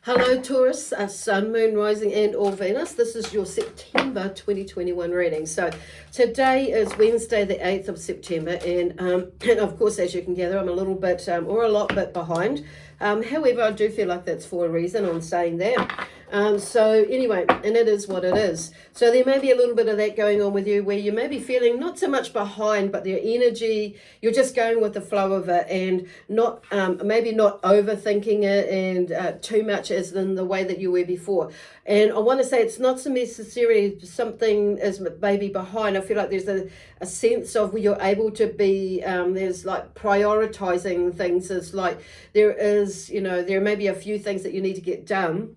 Hello Taurus, Sun, Moon, Rising and or Venus. This is your September 2021 reading. So today is Wednesday the 8th of September and of course, as you can gather, I'm a little bit or a lot bit behind. However, I do feel like that's for a reason on saying that. So anyway, and it is what it is. So there may be a little bit of that going on with you where you may be feeling not so much behind, but your energy, you're just going with the flow of it and not maybe not overthinking it and too much as in the way that you were before. And I want to say it's not so necessarily something as maybe behind. I feel like there's a sense of where you're able to be, there's like prioritizing things. It's like there is, there may be a few things that you need to get done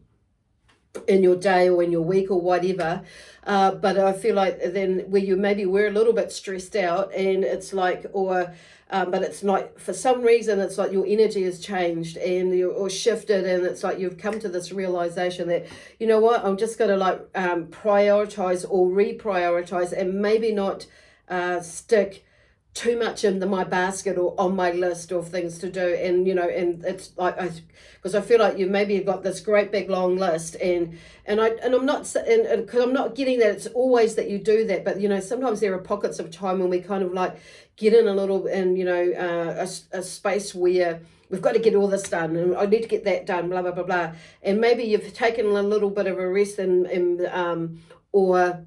in your day or in your week or whatever, but I feel like then where you maybe were a little bit stressed out and it's like, but it's not, for some reason it's like your energy has changed and or shifted, and it's like you've come to this realization that, you know what, I'm just going to like prioritize or reprioritize and maybe not stick too much in my basket or on my list of things to do. And and it's like because I feel like you maybe got this great big long list, and I'm not, and because I'm not getting that it's always that you do that, but sometimes there are pockets of time when we kind of like get in a little and a space where we've got to get all this done and I need to get that done, blah blah blah blah, and maybe you've taken a little bit of a rest or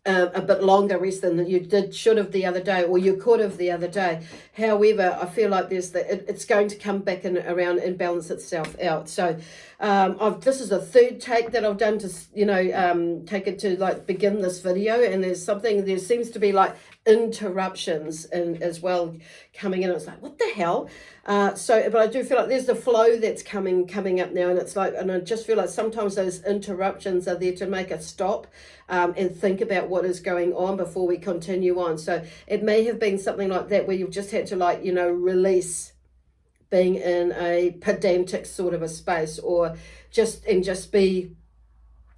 a bit longer rest than you should have the other day, or you could have the other day. However, I feel like it's going to come back around and balance itself out. So this is the third take that I've done to take it to like begin this video, and there seems to be like interruptions and as well coming in. It's like, what the hell? But I do feel like there's the flow that's coming up now, and it's like, and I just feel like sometimes those interruptions are there to make us stop and think about what is going on before we continue on. So it may have been something like that where you've just had to like release being in a pedantic sort of a space, or just be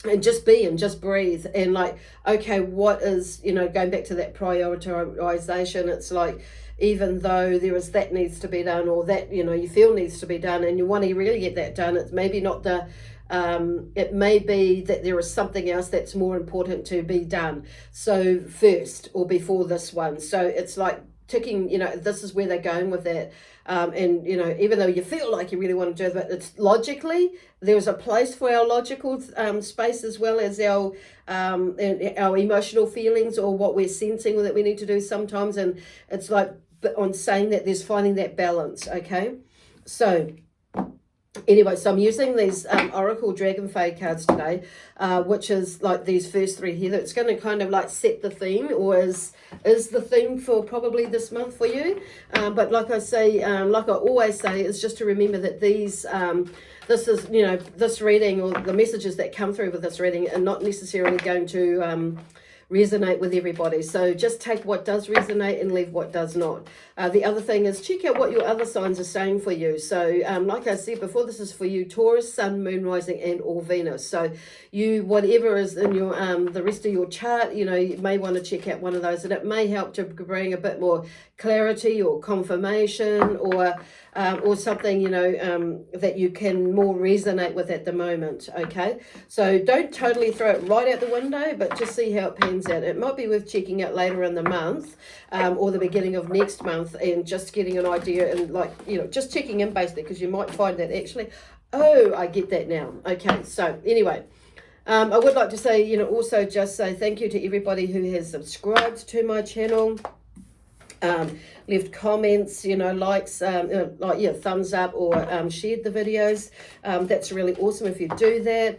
and just breathe and like, okay, what is, going back to that prioritization. It's like, even though there is that needs to be done, or that you feel needs to be done and you want to really get that done, it's maybe not it may be that there is something else that's more important to be done so first or before this one. So it's like ticking, this is where they're going with that. And even though you feel like you really want to do it, but it's logically, there's a place for our logical space as well as our emotional feelings or what we're sensing that we need to do sometimes. And it's like on saying that there's finding that balance. Okay, so anyway, so I'm using these Oracle Dragonfade cards today, which is like these first three here. That's going to kind of like set the theme, or is the theme for probably this month for you. But like I say, like I always say, is just to remember that these, this is, this reading or the messages that come through with this reading are not necessarily going to resonate with everybody. So just take what does resonate and leave what does not. The other thing is check out what your other signs are saying for you. So like I said before, this is for you Taurus, Sun, Moon, Rising and or Venus. So you, whatever is in your the rest of your chart, you may want to check out one of those, and it may help to bring a bit more clarity or confirmation or something that you can more resonate with at the moment. Okay, so don't totally throw it right out the window, but just see how it pans out. It might be worth checking out later in the month or the beginning of next month, and just getting an idea and like just checking in basically, because you might find that actually, oh, I get that now. Okay, so anyway, I would like to say also just say thank you to everybody who has subscribed to my channel, left comments, likes, thumbs up, or shared the videos. That's really awesome if you do that.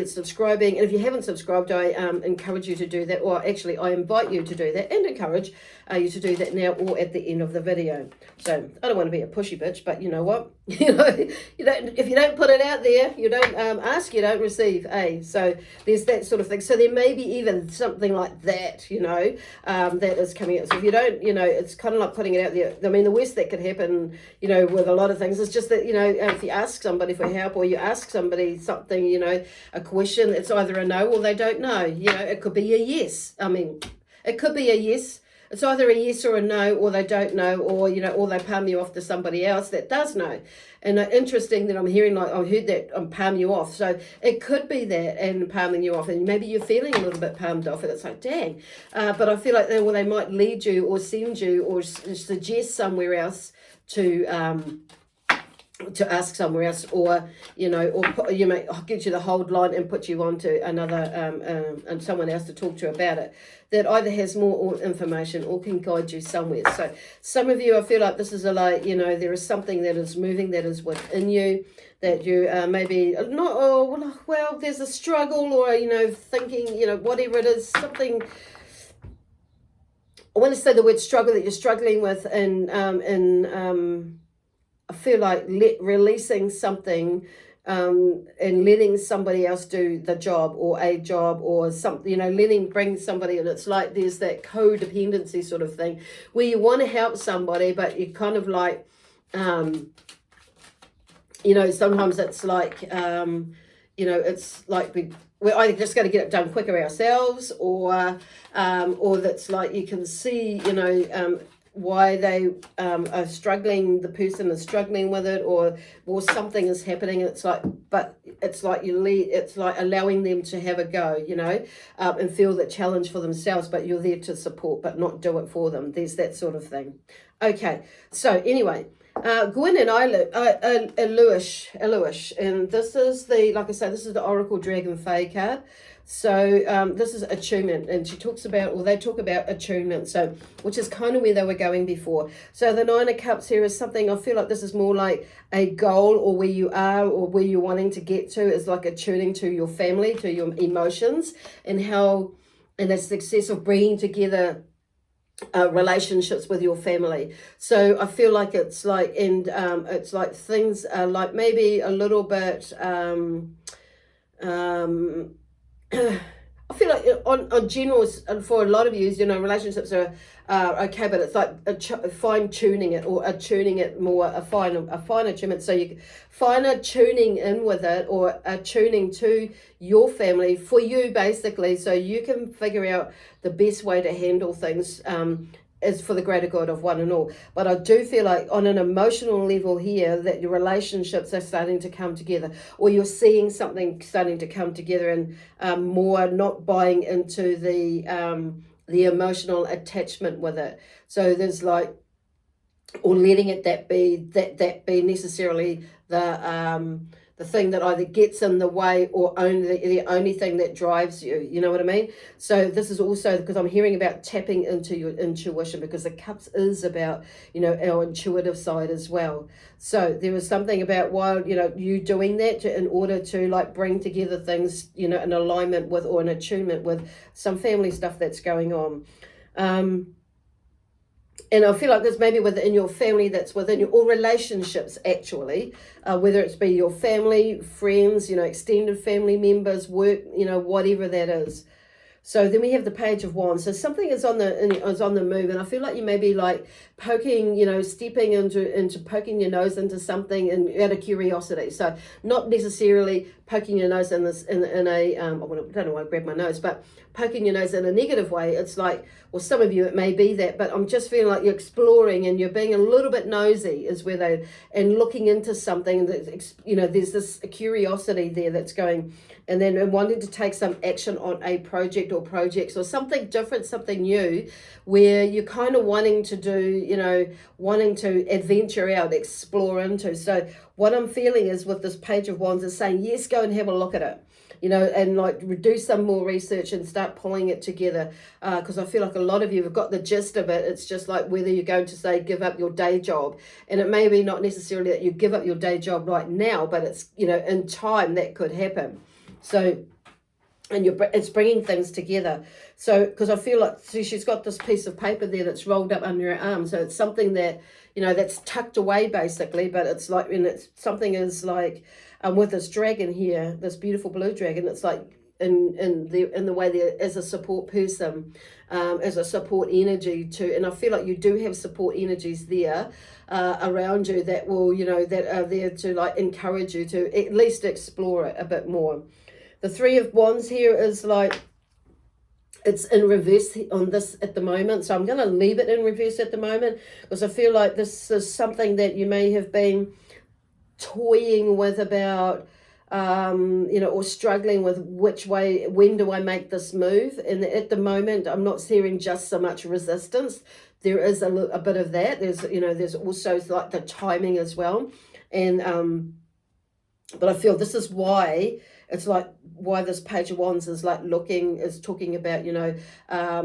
Subscribing, and if you haven't subscribed, I encourage you to do that, or actually I invite you to do that and encourage you to do that now or at the end of the video. So I don't want to be a pushy bitch, but you know what, if you don't put it out there, you don't ask, you don't receive. So there's that sort of thing. So there may be even something like that, that is coming out. So if you don't, it's kind of like putting it out there. I mean, the worst that could happen, with a lot of things is just that, if you ask somebody for help, or you ask somebody something, a question, it's either a no or they don't know. It could be a yes. I mean, it could be a yes, It's either a yes or a no, or they don't know, or, you know, or they palm you off to somebody else that does know. And interesting that I'm hearing, like, I heard that palm you off. So it could be that, and palming you off, and maybe you're feeling a little bit palmed off, and it's like, dang. But I feel like they might lead you or send you or suggest somewhere else to ask somewhere else, or, you know, or I'll get you the hold line and put you on to another and someone else to talk to about it, that either has more information or can guide you somewhere. So some of you, I feel like this is you know, there is something that is moving, that is within you, that you maybe not, well, there's a struggle, or, you know, thinking, you know, whatever it is, something. I want to say the word struggle that you're struggling with, I feel like releasing something and letting somebody else do the job, or a job, or something, you know, bring somebody, and it's like there's that codependency sort of thing where you want to help somebody, but you kind of like, you know, sometimes it's like, you know, it's like we're either just going to get it done quicker ourselves, or that's like you can see, you know, why they are struggling, the person is struggling with it, or something is happening. It's like, but it's like it's like allowing them to have a go, you know, and feel that challenge for themselves, but you're there to support, but not do it for them. There's that sort of thing. Okay, so anyway, Gwyn and Eluish, and this is like I say, this is the Oracle Dragon Fae card. So this is attunement, and they talk about attunement, so which is kind of where they were going before. So the Nine of Cups here is something, I feel like this is more like a goal, or where you are, or where you're wanting to get to, is like attuning to your family, to your emotions, and the success of bringing together relationships with your family. So I feel like it's like, and it's like things are like maybe a little bit I feel like on general, for a lot of you, you know, relationships are okay, but it's like fine tuning it, or attuning it more, a fine attunement. So you finer tuning in with it, or attuning to your family for you, basically, so you can figure out the best way to handle things. Is for the greater good of one and all. But I do feel like on an emotional level here, that your relationships are starting to come together, or you're seeing something starting to come together, and more not buying into the emotional attachment with it. So there's like, or letting it that be necessarily the thing that either gets in the way, or only the only thing that drives you. You know what I mean? So this is also because I'm hearing about tapping into your intuition, because the Cups is about, you know, our intuitive side as well. So there is something about why, you know, you doing that in order to like bring together things, you know, in alignment with, or an attunement with some family stuff that's going on. And I feel like there's maybe within your family, that's within your, or relationships actually, whether it's be your family, friends, you know, extended family members, work, you know, whatever that is. So then we have the Page of Wands. So something is on the move, and I feel like you may be like poking, you know, stepping into poking your nose into something, and out of curiosity. So not necessarily poking your nose in a I don't know why I grabbed my nose, but poking your nose in a negative way. It's like, well, some of you it may be that, but I'm just feeling like you're exploring, and you're being a little bit nosy, is where and looking into something that, you know, there's this curiosity there that's going. And then wanting to take some action on a project or projects, or something different, something new, where you're kind of wanting to do, you know, wanting to adventure out, explore into. So what I'm feeling is with this Page of Wands is saying, yes, go and have a look at it, you know, and like do some more research and start pulling it together. Because I feel like a lot of you have got the gist of it. It's just like whether you're going to say give up your day job, and it may be not necessarily that you give up your day job right now, but it's, you know, in time that could happen. So, and it's bringing things together. So, because I feel like, see, she's got this piece of paper there that's rolled up under her arm. So it's something that, you know, that's tucked away basically, but it's like, and it's something is like, with this dragon here, this beautiful blue dragon, it's like in the way there as a support person, as a support energy too. And I feel like you do have support energies there around you that will, you know, that are there to like encourage you to at least explore it a bit more. The Three of Wands here is like, It's in reverse on this at the moment, so I'm going to leave it in reverse at the moment, because I feel like this is something that you may have been toying with about, or struggling with which way, when do I make this move. And at the moment, I'm not hearing just so much resistance. There is a bit of that. There's also like the timing as well. And but I feel this is why it's like why this Page of Wands is like talking about,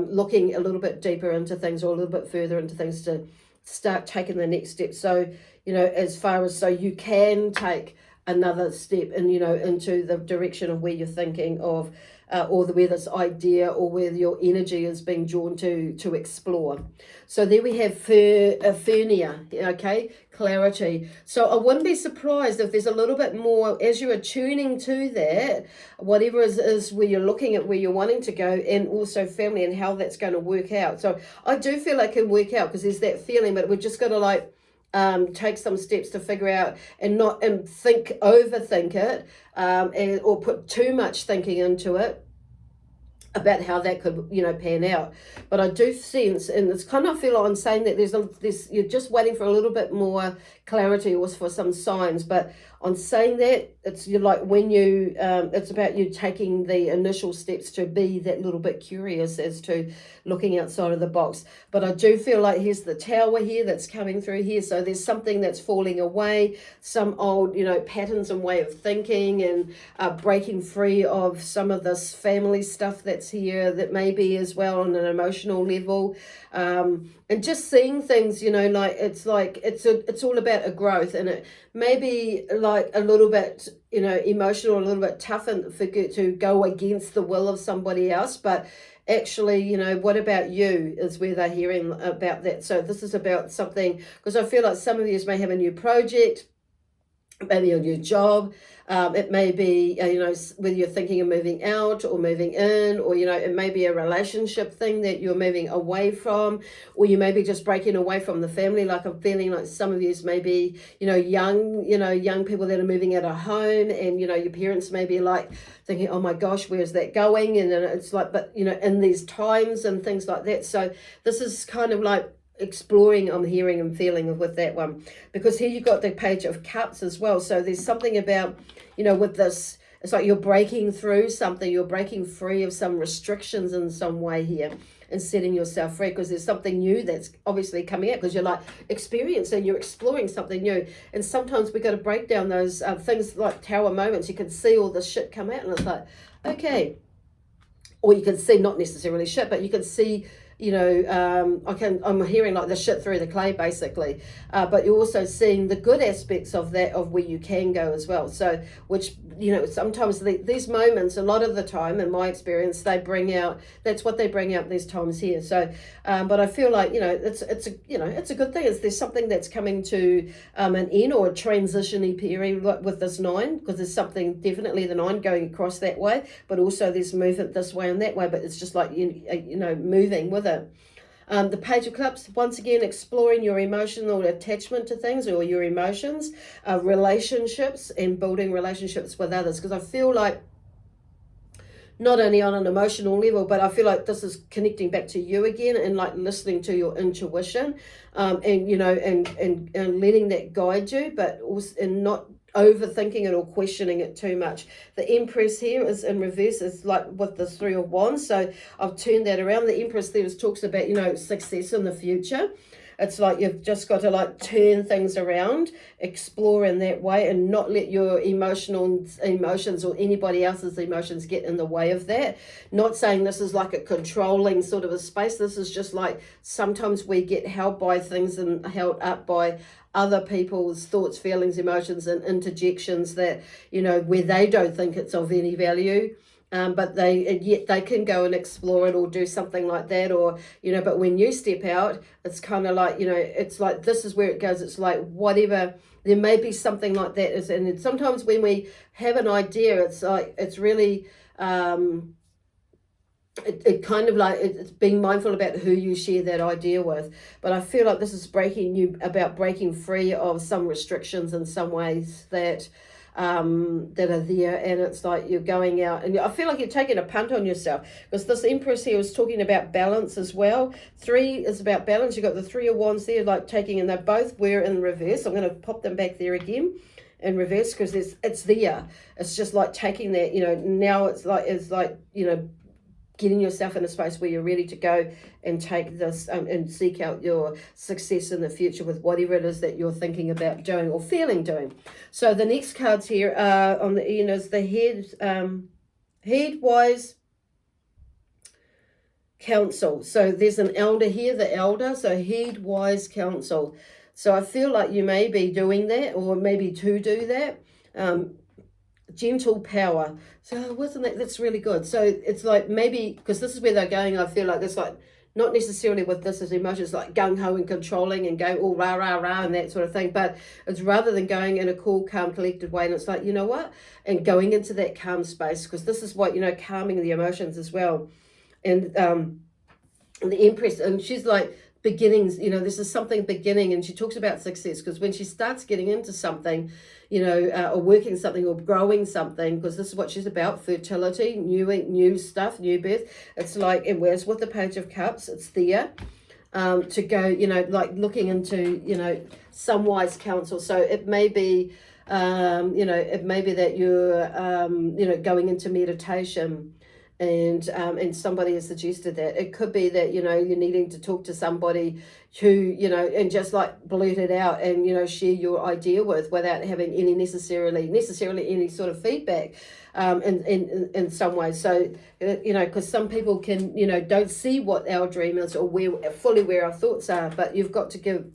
looking a little bit deeper into things, or a little bit further into things, to start taking the next step. So, as far as, so you can take another step and, into the direction of where you're thinking of, or where this idea or where your energy is being drawn to explore. So there we have Fernia, okay, clarity. So I wouldn't be surprised if there's a little bit more as you're attuning to that, whatever is where you're looking at where you're wanting to go, and also family and how that's going to work out. So I do feel like it can work out, because there's that feeling, but we're just got to take some steps to figure out, and not overthink it, or put too much thinking into it about how that could, pan out. But I do sense, and it's kind of feel like I'm saying that there's you're just waiting for a little bit more clarity or for some signs. But on saying that, you're like when you, it's about you taking the initial steps to be that little bit curious as to looking outside of the box. But I do feel like here's the Tower here that's coming through here. So there's something that's falling away, some old, patterns and way of thinking, and breaking free of some of this family stuff that's here, that may be as well on an emotional level. And just seeing things, it's all about a growth, and it may be like a little bit, emotional, a little bit tough, and to go against the will of somebody else. But actually, what about you is where they're hearing about that. So this is about something, because I feel like some of you may have a new project, maybe a new job. It may be, whether you're thinking of moving out or moving in, or, it may be a relationship thing that you're moving away from, or you may be just breaking away from the family. Like I'm feeling like some of you may be, young people that are moving out of home, and, your parents may be like thinking, oh my gosh, where's that going? And then it's like, but, in these times and things like that. So this is kind of like exploring, I'm hearing and feeling with that one, because here you've got the Page of Cups as well. So there's something about, with this, it's like you're breaking through something, you're breaking free of some restrictions in some way here, and setting yourself free, because there's something new that's obviously coming out, because you're like experiencing, you're exploring something new. And sometimes we got to break down those things like Tower moments. You can see all this shit come out, and it's like, okay. Or you can see, not necessarily shit, but you can see, I'm hearing like the shit through the clay, basically. But you're also seeing the good aspects of that, of where you can go as well. So, which, sometimes these moments, a lot of the time, in my experience, that's what they bring out these times here. So, but I feel like, it's a good thing. There's something that's coming to an end, or a transition-y period with this 9, because there's something, definitely the 9 going across that way, but also there's movement this way and that way, but it's just like, moving with it. The Page of Cups, once again, exploring your emotional attachment to things, or your emotions, relationships, and building relationships with others. Because I feel like, not only on an emotional level, but I feel like this is connecting back to you again, and like listening to your intuition, and letting that guide you, but also, and not overthinking it or questioning it too much. The Empress here is in reverse, is like with the 3 of Wands. So I've turned that around. The Empress there talks about, success in the future. It's like you've just got to like turn things around, explore in that way, and not let your emotions or anybody else's emotions get in the way of that. Not saying this is like a controlling sort of a space. This is just like sometimes we get held by things and held up by other people's thoughts, feelings, emotions, and interjections that, where they don't think it's of any value. But yet they can go and explore it or do something like that, or, but when you step out, it's kind of like, it's like, this is where it goes. It's like, whatever, there may be something like that. And sometimes when we have an idea, it's like, it's really, it kind of like, it's being mindful about who you share that idea with. But I feel like this is breaking free of some restrictions in some ways that, that are there, and it's like you're going out, and I feel like you're taking a punt on yourself, because this Empress here is talking about balance as well. 3 is about balance. You've got the 3 of Wands there, like taking, and they both were in reverse. I'm going to pop them back there again in reverse, because it's there. It's just like taking that, now it's like getting yourself in a space where you're ready to go and take this and seek out your success in the future with whatever it is that you're thinking about doing or feeling doing. So the next cards here on the end is the head wise counsel. So there's an elder here, the elder, so head wise counsel. So I feel like you may be doing that, or maybe to do that. Gentle power. So wasn't that's really good. So it's like, maybe because this is where they're going, I feel like it's like not necessarily with this as emotions like gung-ho and controlling and going all rah rah rah and that sort of thing, but it's rather than going in a cool, calm, collected way, and it's like, you know what, and going into that calm space, because this is what, calming the emotions as well. And the Empress, and she's like beginnings, this is something beginning, and she talks about success, because when she starts getting into something, or working something or growing something, because this is what she's about, fertility, new stuff, new birth. It's like, and whereas with the Page of Cups, it's there to go, like looking into, some wise counsel. So it may be, it may be that you're, going into meditation, and somebody has suggested that. It could be that, you're needing to talk to somebody who, and just like blurt it out and, share your idea without having any necessarily any sort of feedback in some ways. So, because some people can, don't see what our dream is or fully where our thoughts are, but you've got to give,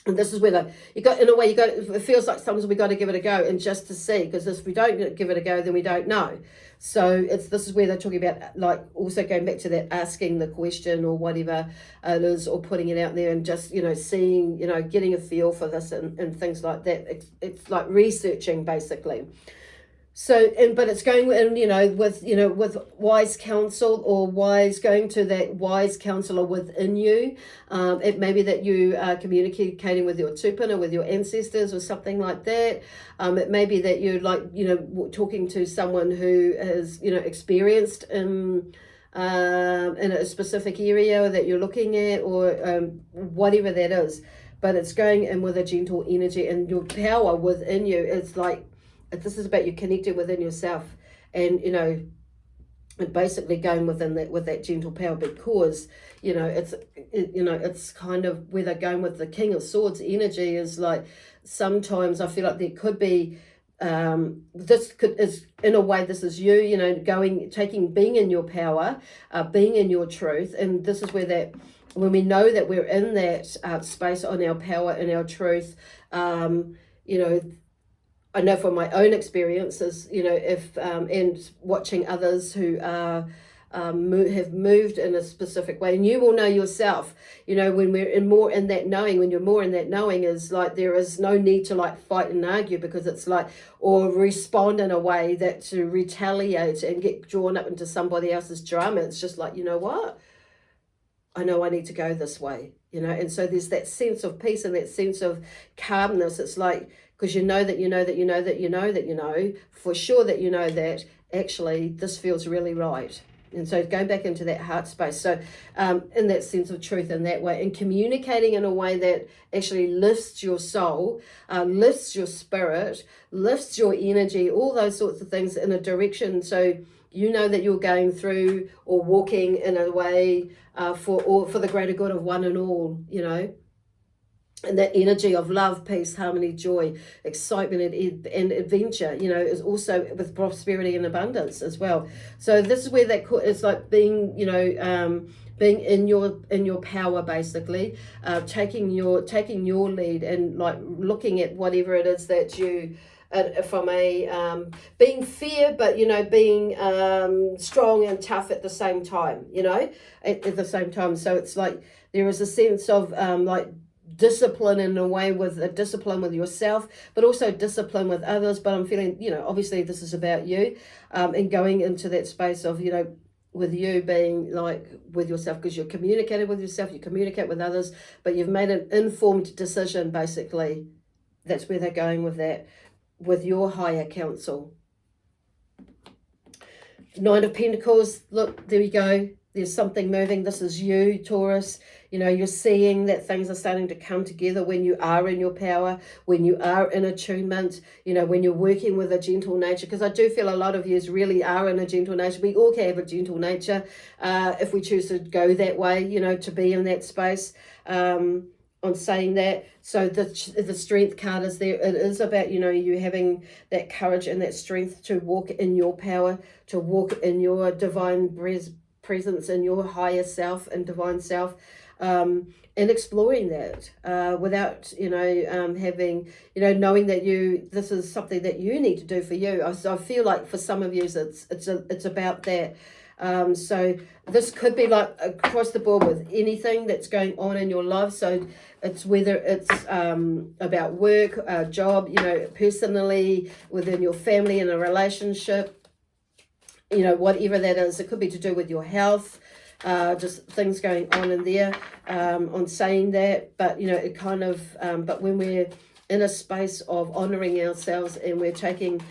and this is where it feels like sometimes we got to give it a go, and just to see, because if we don't give it a go, then we don't know. So this is where they're talking about, like, also going back to that, asking the question or whatever it is, or putting it out there and just, seeing, getting a feel for this and things like that. It's like researching basically. So, but it's going in, with wise counsel, or going to that wise counselor within you. It may be that you are communicating with your tupuna, with your ancestors or something like that. It may be that you're like, talking to someone who is, experienced in a specific area that you're looking at, or whatever that is. But it's going in with a gentle energy, and your power within you is like, this is about you connecting within yourself, and and basically going within that with that gentle power, because it's kind of where they're going with the King of Swords energy. Is like, sometimes I feel like there could be is in a way, this is you, being in your power, being in your truth. And this is where that, when we know that we're in that space on our power and our truth, I know from my own experiences, if and watching others who are have moved in a specific way, and you will know yourself, when we're more in that knowing, when you're more in that knowing, is like there is no need to like fight and argue, because it's like, or respond in a way that to retaliate and get drawn up into somebody else's drama. It's just like, what? I know I need to go this way, and so there's that sense of peace and that sense of calmness. It's like, because for sure that actually this feels really right. And so going back into that heart space, so in that sense of truth in that way, and communicating in a way that actually lifts your soul, lifts your spirit, lifts your energy, all those sorts of things in a direction, so that you're going through or walking in a way for the greater good of one and all, And that energy of love, peace, harmony, joy, excitement, and adventure, is also with prosperity and abundance as well. So this is where that it's like being, being in your power, basically, taking your lead, and like looking at whatever it is that you, from a being fear, but being strong and tough at the same time, at the same time. So it's like there is a sense of like discipline in a way, with a discipline with yourself, but also discipline with others. But I'm feeling, obviously this is about you, and going into that space of, with you being like with yourself, because you're communicating with yourself, you communicate with others, but you've made an informed decision basically that's where they're going with that, with your higher counsel. Nine of Pentacles, look, there you go. There's something moving. This is you, Taurus. You know, you're seeing that things are starting to come together when you are in your power, when you are in attunement, you know, when you're working with a gentle nature. Because I do feel a lot of you really are in a gentle nature. We all have a gentle nature if we choose to go that way, you know, to be in that space. On saying that, so the strength card is there. It is about, you know, you having that courage and that strength to walk in your power, to walk in your divine presence, in your higher self and divine self, and exploring that without, you know, having, you know, knowing that this is something that you need to do for you. I feel like for some of you it's about that. So this could be like across the board with anything that's going on in your life. So it's whether it's about work, job, you know, personally, within your family, in a relationship, you know, whatever that is. It could be to do with your health, just things going on in there, on saying that. But, you know, it kind of, but when we're in a space of honoring ourselves and we're taking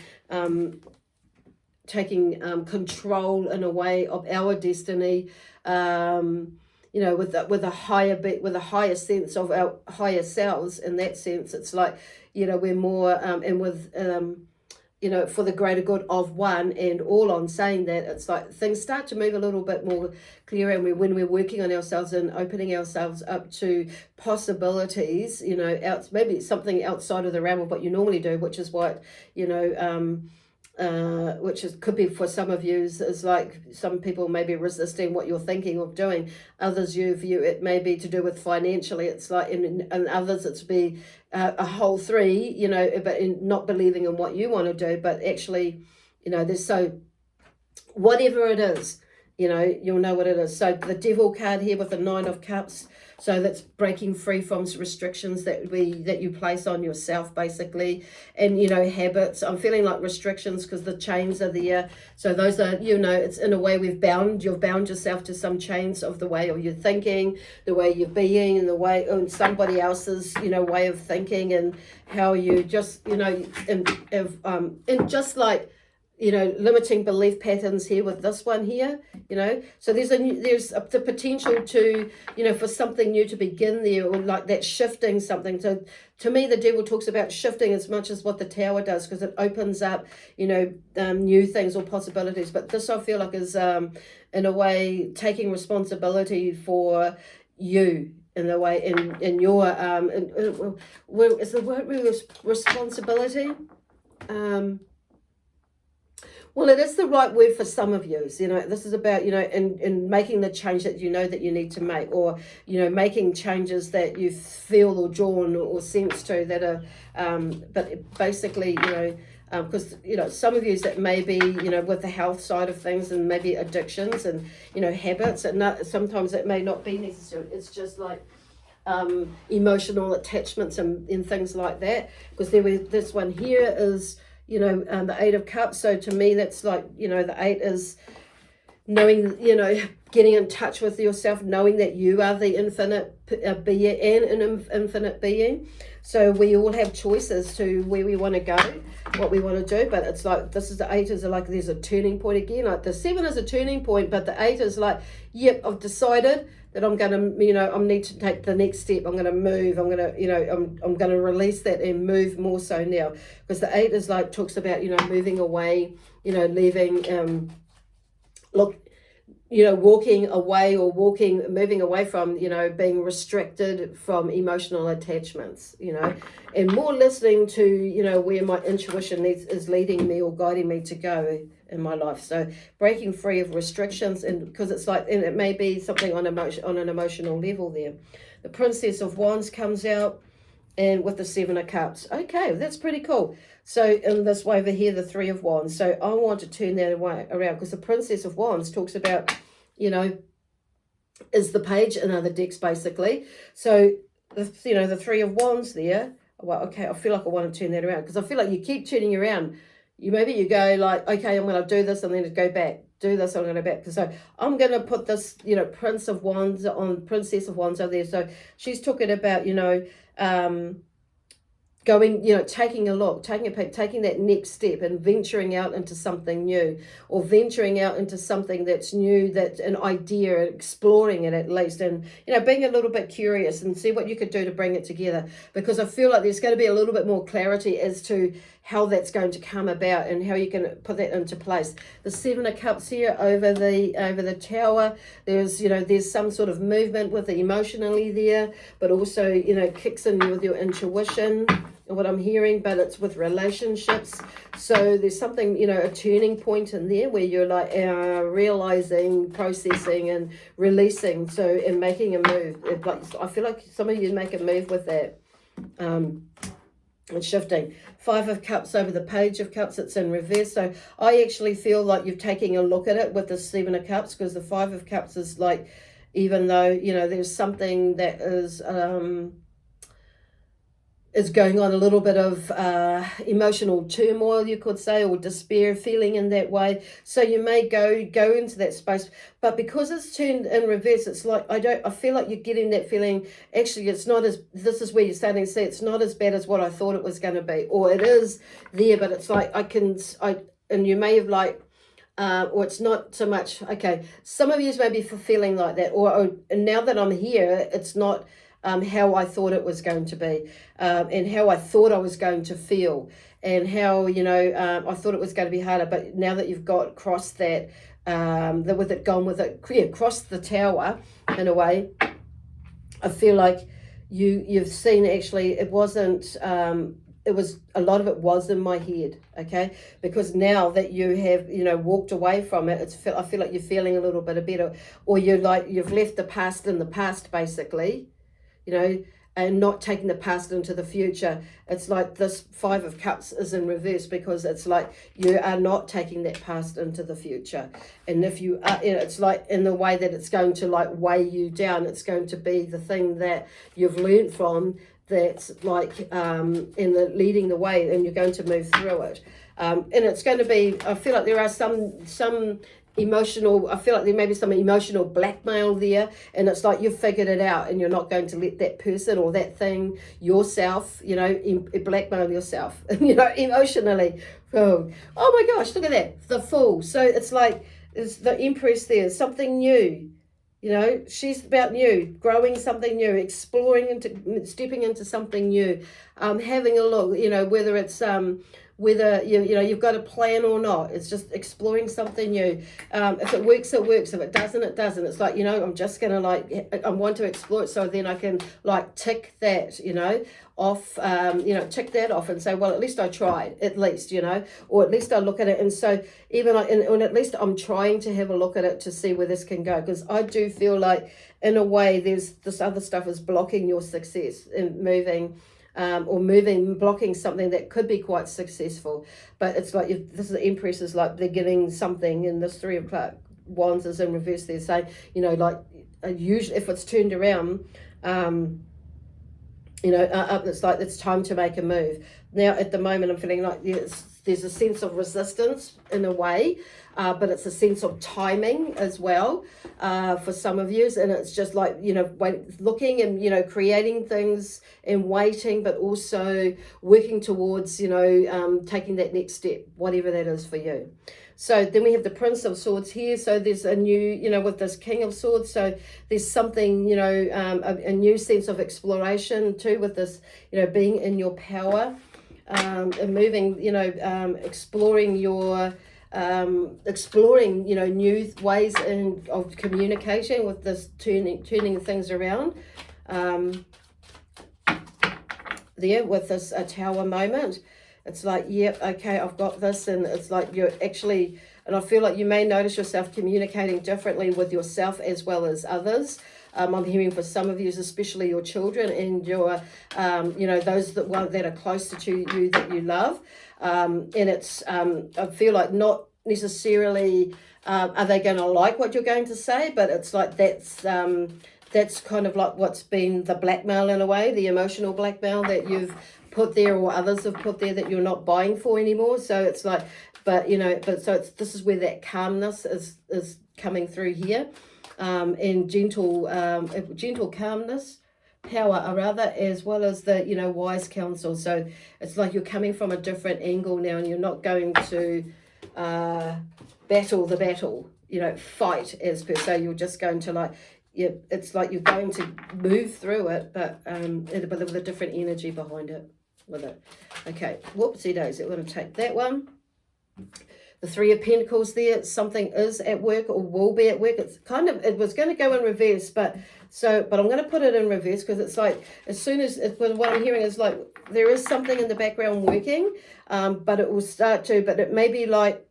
control in a way of our destiny, you know, with a higher sense of our higher selves. In that sense, it's like, you know, we're more and with you know, for the greater good of one and all. On saying that, it's like things start to move a little bit more clear, and when we're working on ourselves and opening ourselves up to possibilities, you know, maybe something outside of the realm of what you normally do, which is what, you know, could be for some of you is like some people may be resisting what you're thinking of doing. Others you view it may be to do with financially. It's like and others it's be a whole three, you know, but in not believing in what you want to do, but actually, you know, there's so whatever it is, you know, you'll know what it is. So the Devil card here with the Nine of Cups. So that's breaking free from restrictions that you place on yourself, basically, and, you know, habits. I'm feeling like restrictions because the chains are there. So those are, you know, it's in a way you've bound yourself to some chains of the way of your thinking, the way you're being, and the way and somebody else's, you know, way of thinking, and how you just, you know, and just like, you know, limiting belief patterns here with this one here, you know. So there's the potential to, you know, for something new to begin there, or like that shifting something. So to me, the Devil talks about shifting as much as what the Tower does, because it opens up, you know, new things or possibilities. But this, I feel like, is in a way taking responsibility for you, in the way in your is the word really responsibility? Well, it is the right word for some of you. You know, this is about, you know, in making the change that you know that you need to make, or, you know, making changes that you feel or drawn or sense to that are, but basically, you know, because, you know, some of you that may be, you know, with the health side of things, and maybe addictions and, you know, habits, and sometimes it may not be necessary. It's just like emotional attachments and things like that. Because this one here is, you know, the Eight of Cups. So to me, that's like, you know, the eight is knowing, you know, getting in touch with yourself, knowing that you are the infinite being and an infinite being. So we all have choices to where we want to go, what we want to do. But it's like, this is the eight is like, there's a turning point again. Like the seven is a turning point, but the eight is like, yep, I've decided that I'm going to, you know, I need to take the next step. I'm going to move. I'm going to, you know, I'm going to release that and move more so now. Because the eight is like, talks about, you know, moving away, you know, leaving, you know, walking away or moving away from, you know, being restricted from emotional attachments, you know, and more listening to, you know, where my intuition is leading me or guiding me to go in my life. So breaking free of restrictions, and because it's like, and it may be something on an emotional level there. The Princess of Wands comes out, and with the Seven of Cups. Okay, that's pretty cool. So in this way over here, the Three of Wands. So I want to turn that around, because the Princess of Wands talks about, you know, is the page in other decks, basically. So, you know, the Three of Wands there. Well, okay, I feel like I want to turn that around, because I feel like you keep turning around. You go like, okay, I'm going to do this and then go back. Do this, I'm going to go back. So I'm going to put this, you know, Princess of Wands over there. So she's talking about, you know, going, taking a look, taking a peek, taking that next step and venturing out into something new, or venturing out into something that's new, that's an idea, exploring it at least, and, being a little bit curious and see what you could do to bring it together, because I feel like there's going to be a little bit more clarity as to how that's going to come about and how you can put that into place. The Seven of Cups here over the Tower, there's some sort of movement with the emotionally there, but also, kicks in with your intuition, what I'm hearing, but it's with relationships. So there's something, a turning point in there where you're like realizing, processing, and releasing. So, and making a move. I feel like some of you make a move with that. And shifting. Five of Cups over the Page of Cups, it's in reverse. So I actually feel like you're taking a look at it with the Seven of Cups, because the Five of Cups is like, even though, there's something that is going on, a little bit of emotional turmoil, you could say, or despair, feeling in that way. So you may go into that space, but because it's turned in reverse, it's like I feel like you're getting that feeling. Actually, it's not as. This is where you're starting to see it's not as bad as what I thought it was going to be, or it is there, but it's like and you may have like. Or it's not so much. Okay, some of you may be feeling like that, or now that I'm here, it's not. How I thought it was going to be, and how I thought I was going to feel, and how, I thought it was going to be harder. But now that you've got crossed that, crossed the Tower in a way, I feel like you've seen actually it wasn't. It was, a lot of it was in my head, okay? Because now that you have, walked away from it, I feel like you're feeling a little bit better, or you've left the past in the past, basically. And not taking the past into the future. It's like this Five of Cups is in reverse, because it's like you are not taking that past into the future. And if you are, it's like in the way that it's going to like weigh you down, it's going to be the thing that you've learned from that's like in the leading the way, and you're going to move through it. And it's going to be, I feel like there are some emotional, I feel like there may be some emotional blackmail there, and it's like you've figured it out and you're not going to let that person or that thing, yourself, blackmail yourself, emotionally. Oh my gosh, look at that, the Fool. So it's like, it's the Empress there, something new. She's about new, growing something new, stepping into something new, having a look, whether it's whether you've got a plan or not. It's just exploring something new. If it works, it works. If it doesn't, it doesn't. It's like, I'm just gonna I want to explore it, so then I can tick that, off, tick that off and say, well, at least I tried, at least, or at least I look at it. And so even and at least I'm trying to have a look at it to see where this can go, because I do feel like in a way there's this other stuff is blocking your success in moving, blocking something that could be quite successful. But it's like, this is the Empress, is like they're getting something, and this Three of Wands is in reverse. They're saying, usually if it's turned around, it's like it's time to make a move. Now at the moment I'm feeling like there's a sense of resistance in a way, but it's a sense of timing as well for some of you, and it's just like looking and creating things and waiting, but also working towards taking that next step, whatever that is for you. So then we have the Prince of Swords here. So there's a new, with this King of Swords. So there's something, a new sense of exploration too, with this, being in your power, and moving, exploring your, new ways of communication with this turning things around. There with this Tower moment. It's like, yep, okay, I've got this. And it's like you're actually, and I feel like you may notice yourself communicating differently with yourself as well as others. I'm hearing for some of you, especially your children and your, those that are closer to you that you love. And it's, I feel like not necessarily, are they going to like what you're going to say? But it's like that's kind of like what's been the blackmail in a way, the emotional blackmail that you've put there, or others have put there, that you're not buying for anymore. So it's like, this is where that calmness is coming through here, and gentle calmness, power, or rather, as well as the, you know, wise counsel. So it's like you're coming from a different angle now, and you're not going to battle the battle, you know, fight as per se. You're just going to like, yeah, it's like you're going to move through it, but with a different energy behind it with it. Okay, whoopsie daisy, we're going to take that one. The Three of Pentacles there, something is at work or will be at work. It's kind of, it was going to go in reverse, but I'm going to put it in reverse because it's like, as soon as, what I'm hearing is like, there is something in the background working, but it will start to, but it may be like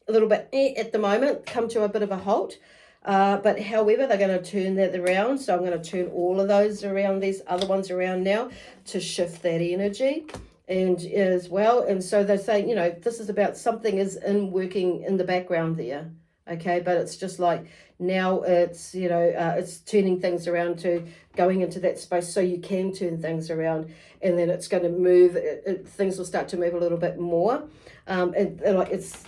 a little bit at the moment, come to a bit of a halt. But however, they're going to turn that around. So I'm going to turn all of those around, these other ones around now, to shift that energy. And as well, and so they're saying, you know, this is about something is working in the background there, okay, but it's just like now it's, you know, it's turning things around to going into that space so you can turn things around, and then it's going to move, things will start to move a little bit more, and like it's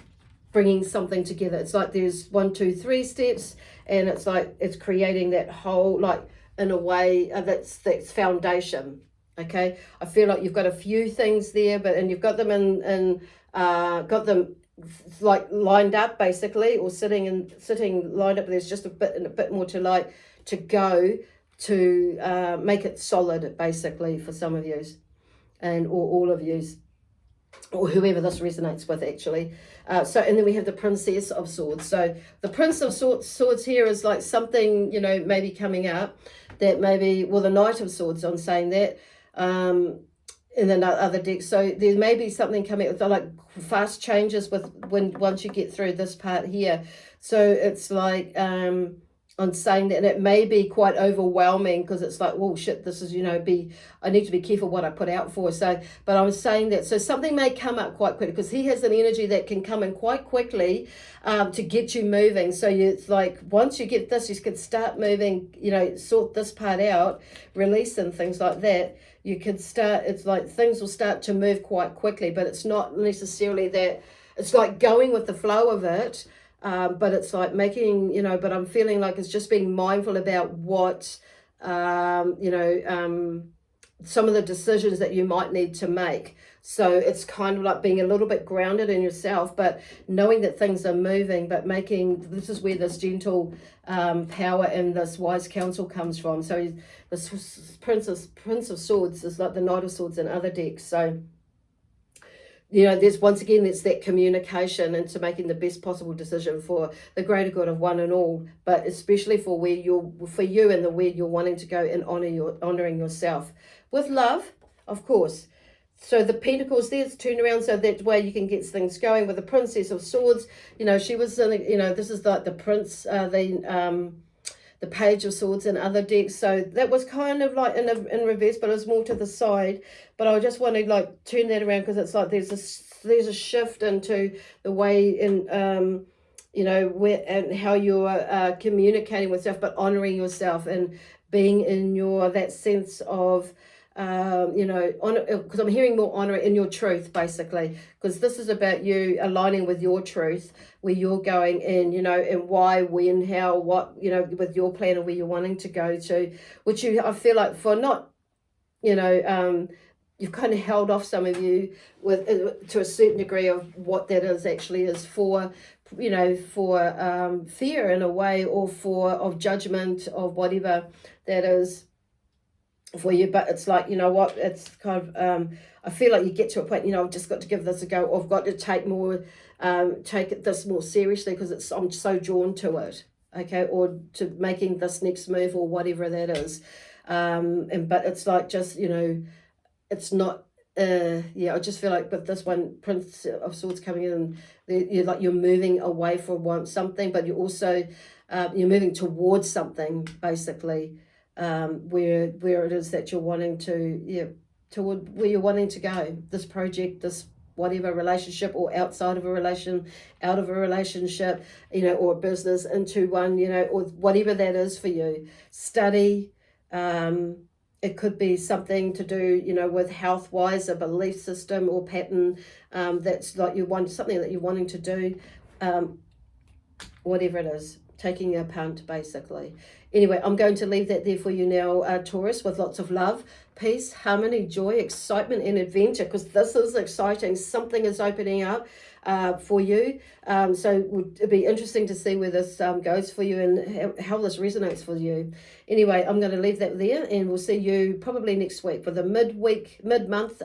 bringing something together. It's like there's 1, 2, 3 steps, and it's like it's creating that whole, like in a way that's foundation. Okay, I feel like you've got a few things there, and you've got them got them like lined up basically, or sitting lined up. But there's just a bit more to like to go to make it solid basically for some of yous, and or all of yous, or whoever this resonates with actually. So, and then we have the Princess of Swords. So the Prince of Swords here is like something, you know, maybe coming up that maybe, well, the Knight of Swords, I'm saying that. In the other deck, so there may be something coming with like fast changes with once you get through this part here. So it's like I'm saying that, and it may be quite overwhelming because it's like, oh shit, this is, you know, I need to be careful what I put out for. So, but I was saying that, so something may come up quite quickly because he has an energy that can come in quite quickly to get you moving. So it's like, once you get this, you can start moving, you know, sort this part out, release and things like that. You could start, it's like things will start to move quite quickly, but it's not necessarily that, it's like going with the flow of it. But it's like making, you know, but I'm feeling like it's just being mindful about what, you know, some of the decisions that you might need to make. So it's kind of like being a little bit grounded in yourself, but knowing that things are moving, but this is where this gentle power and this wise counsel comes from. So this Prince of Swords is like the Knight of Swords in other decks. So, you know, there's once again, it's that communication into making the best possible decision for the greater good of one and all, but especially for you and where you're wanting to go, and honoring yourself with love, of course. So the Pentacles there's turn around, so that way you can get things going with the Princess of Swords. You know, she was in, you know, this is like the Prince, the Page of Swords and other decks. So that was kind of like in reverse, but it was more to the side. But I just want to like turn that around because it's like there's a shift into the way in you know, where and how you're communicating with self, but honoring yourself and being in that sense of you know, because I'm hearing more honor in your truth basically, because this is about you aligning with your truth, where you're going in, you know, and why, when, how, what, you know, with your plan and where you're wanting to go to, which I feel like for not, you know, you've kind of held off some of you with to a certain degree of what that actually is for, you know, for fear in a way, or of judgment of whatever that is for you. But it's like, you know what, it's kind of I feel like you get to a point, you know, I've just got to give this a go, or I've got to take this more seriously because I'm so drawn to it, okay, or to making this next move or whatever that is. But it's like, just, you know, it's not yeah, I just feel like with this one, Prince of Swords coming in, you're moving away from something, but you're also you're moving towards something basically, where it is that you're wanting to, yeah, toward where you're wanting to go, this project, this whatever relationship, or outside of a out of a relationship, you know, or a business into one, you know, or whatever that is for you. Study, it could be something to do, you know, with health wise, a belief system or pattern, that's like something that you're wanting to do, whatever it is. taking a punt, basically. Anyway, I'm going to leave that there for you now, Taurus, with lots of love, peace, harmony, joy, excitement, and adventure, because this is exciting. Something is opening up for you. So it would be interesting to see where this goes for you and how this resonates for you. Anyway, I'm going to leave that there, and we'll see you probably next week for the mid-month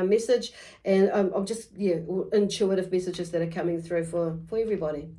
message, and I'm just, intuitive messages that are coming through for everybody.